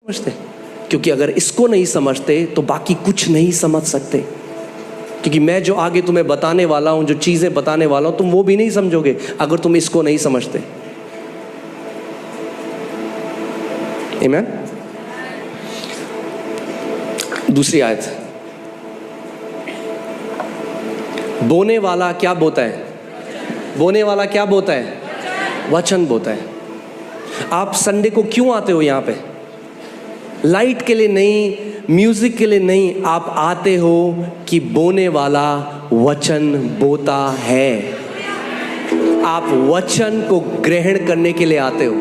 समझते, क्योंकि अगर इसको नहीं समझते तो बाकी कुछ नहीं समझ सकते। क्योंकि मैं जो आगे तुम्हें बताने वाला हूं, जो चीजें बताने वाला हूं, तुम वो भी नहीं समझोगे अगर तुम इसको नहीं समझते। आमीन। दूसरी आयत, बोने वाला क्या बोता है? बोने वाला क्या बोता है? वचन बोता है। आप संडे को क्यों आते हो यहाँ पे? लाइट के लिए नहीं, म्यूजिक के लिए नहीं, आप आते हो कि बोने वाला वचन बोता है। आप वचन को ग्रहण करने के लिए आते हो।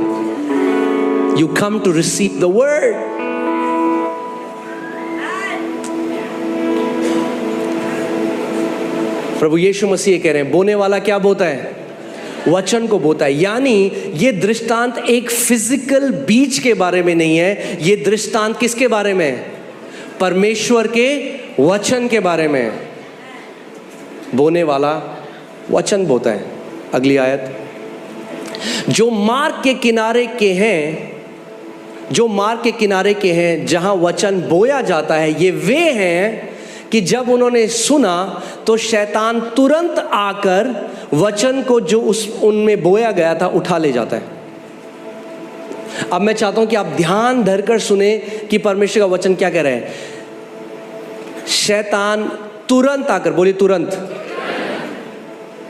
You come to receive the word. प्रभु यीशु मसीह कह रहे हैं, बोने वाला क्या बोता है? वचन को बोता है। यानी ये दृष्टांत एक फिजिकल बीज के बारे में नहीं है, ये दृष्टांत किसके बारे में है? परमेश्वर के वचन के बारे में है। बोने वाला वचन बोता है। अगली आयत, जो मार्ग के किनारे के हैं, जो मार्ग के किनारे के हैं जहां वचन बोया जाता है, ये वे हैं कि जब उन्होंने सुना तो शैतान तुरंत आकर वचन को जो उनमें बोया गया था उठा ले जाता है। अब मैं चाहता हूं कि आप ध्यान धरकर सुने कि परमेश्वर का वचन क्या कह रहा है। शैतान तुरंत आकर, बोलिए तुरंत।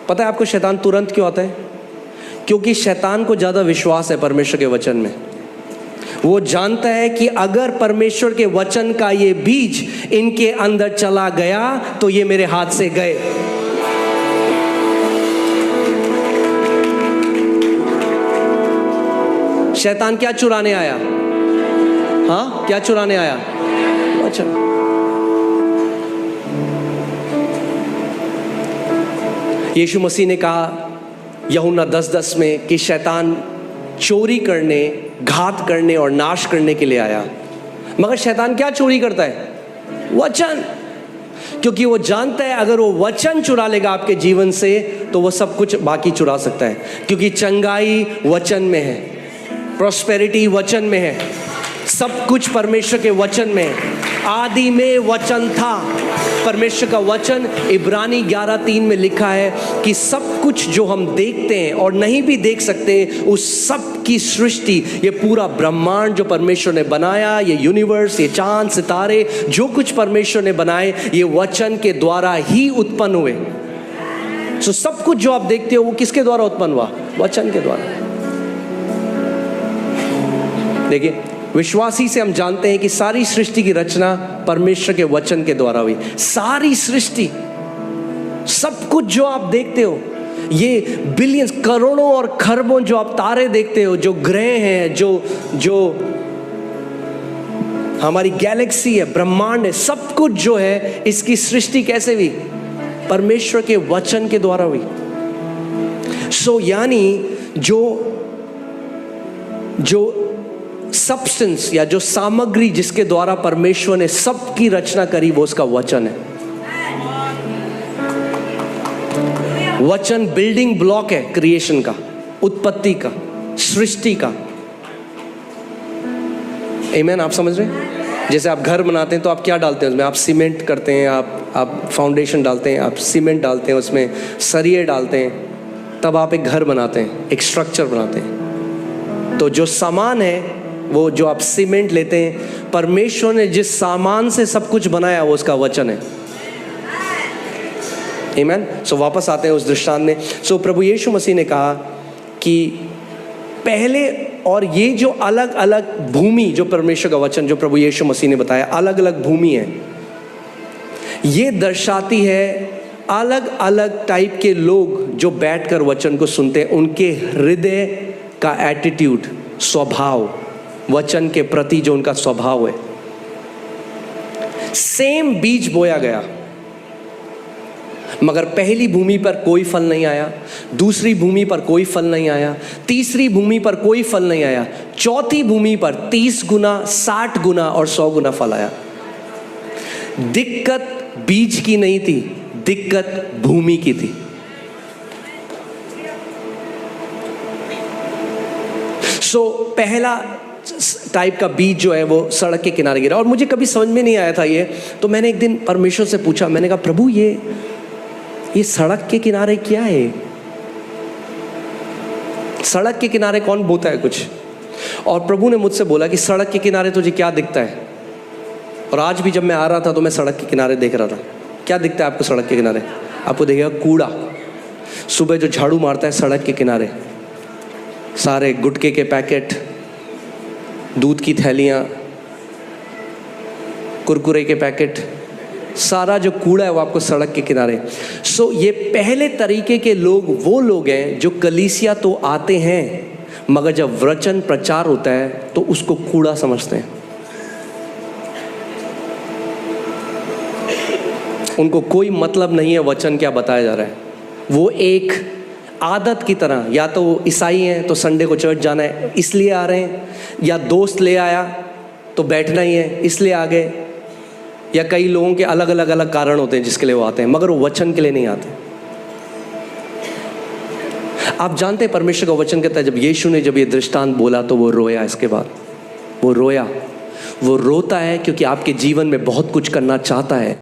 पता है आपको शैतान तुरंत क्यों आता है? क्योंकि शैतान को ज्यादा विश्वास है परमेश्वर के वचन में। वो जानता है कि अगर परमेश्वर के वचन का ये बीज इनके अंदर चला गया तो ये मेरे हाथ से गए। शैतान क्या चुराने आया? हाँ, क्या चुराने आया? वचन। यीशु मसीह ने कहा यूहन्ना 10:10 में कि शैतान चोरी करने, घात करने और नाश करने के लिए आया। मगर शैतान क्या चोरी करता है? वचन। क्योंकि वो जानता है अगर वो वचन चुरा लेगा आपके जीवन से तो वो सब कुछ बाकी चुरा सकता है। क्योंकि चंगाई वचन में है, प्रॉस्पेरिटी वचन में है, सब कुछ परमेश्वर के वचन में है। आदि में वचन था। परमेश्वर का वचन इब्रानी 11:3 में लिखा है कि सब कुछ जो हम देखते हैं और नहीं भी देख सकते, उस सब की सृष्टि, ये पूरा ब्रह्मांड जो परमेश्वर ने बनाया, ये यूनिवर्स, ये चांद सितारे, जो कुछ परमेश्वर ने बनाए, ये वचन के द्वारा ही उत्पन्न हुए। तो सब कुछ जो आप देखते हो वो किसके द्वारा उत्पन्न हुआ? वचन के द्वारा। देखिए, विश्वासी से हम जानते हैं कि सारी सृष्टि की रचना परमेश्वर के वचन के द्वारा हुई। सारी सृष्टि, सब कुछ जो आप देखते हो, ये बिलियंस, करोड़ों और खरबों जो आप तारे देखते हो, जो ग्रह हैं, जो हमारी गैलेक्सी है, ब्रह्मांड है, सब कुछ जो है, इसकी सृष्टि कैसे हुई? परमेश्वर के वचन के द्वारा हुई। सो यानी जो सब्सटेंस या जो सामग्री जिसके द्वारा परमेश्वर ने सबकी रचना करी, वो उसका वचन है। वचन बिल्डिंग ब्लॉक है क्रिएशन का, उत्पत्ति का, सृष्टि का। आमीन। आप समझ रहे हैं? जैसे आप घर बनाते हैं तो आप क्या डालते हैं उसमें? आप सीमेंट करते हैं, आप फाउंडेशन डालते हैं, आप सीमेंट डालते हैं, उसमें सरिये डालते हैं, तब आप एक घर बनाते हैं, एक स्ट्रक्चर बनाते हैं। तो जो सामान है, वो जो आप सीमेंट लेते हैं, परमेश्वर ने जिस सामान से सब कुछ बनाया वो उसका वचन है। आमीन। सो वापस आते हैं उस दृष्टांत में। सो प्रभु यीशु मसीह ने कहा कि पहले, और ये जो अलग अलग भूमि, जो परमेश्वर का वचन जो प्रभु यीशु मसीह ने बताया, अलग अलग भूमि है, ये दर्शाती है अलग अलग टाइप के लोग जो बैठकर वचन को सुनते हैं, उनके हृदय का एटीट्यूड, स्वभाव, वचन के प्रति जो उनका स्वभाव है। सेम बीज बोया गया, मगर पहली भूमि पर कोई फल नहीं आया, दूसरी भूमि पर कोई फल नहीं आया, तीसरी भूमि पर कोई फल नहीं आया, चौथी भूमि पर 30 गुना, 60 गुना और 100 गुना फल आया। दिक्कत बीज की नहीं थी, दिक्कत भूमि की थी। पहला टाइप का बीज जो है वो सड़क के किनारे गिरा, और मुझे कभी समझ में नहीं आया था ये। तो मैंने एक दिन परमेश्वर से पूछा, मैंने कहा प्रभु ये सड़क के किनारे क्या है? सड़क के किनारे कौन बोता है कुछ? और प्रभु ने मुझसे बोला कि सड़क के किनारे तुझे क्या दिखता है? और आज भी जब मैं आ रहा था तो मैं सड़क के किनारे देख रहा था। क्या दिखता है आपको सड़क के किनारे? आपको दिखेगा कूड़ा। सुबह जो झाड़ू मारता है सड़क के किनारे, सारे गुटखे के पैकेट, दूध की थैलियाँ, कुरकुरे के पैकेट, सारा जो कूड़ा है वो आपको सड़क के किनारे। सो ये पहले तरीके के लोग वो लोग हैं जो कलीसिया तो आते हैं, मगर जब वचन प्रचार होता है तो उसको कूड़ा समझते हैं। उनको कोई मतलब नहीं है वचन क्या बताया जा रहा है। वो एक आदत की तरह, या तो वो ईसाई हैं तो संडे को चर्च जाना है इसलिए आ रहे हैं, या दोस्त ले आया तो बैठना ही है इसलिए आ गए, या कई लोगों के अलग अलग कारण होते हैं जिसके लिए वो आते हैं, मगर वो वचन के लिए नहीं आते। आप जानते हैं परमेश्वर का वचन कहता है जब यीशु ने जब ये दृष्टांत बोला तो वो रोया। इसके बाद वो रोया। वो रोता है क्योंकि आपके जीवन में बहुत कुछ करना चाहता है।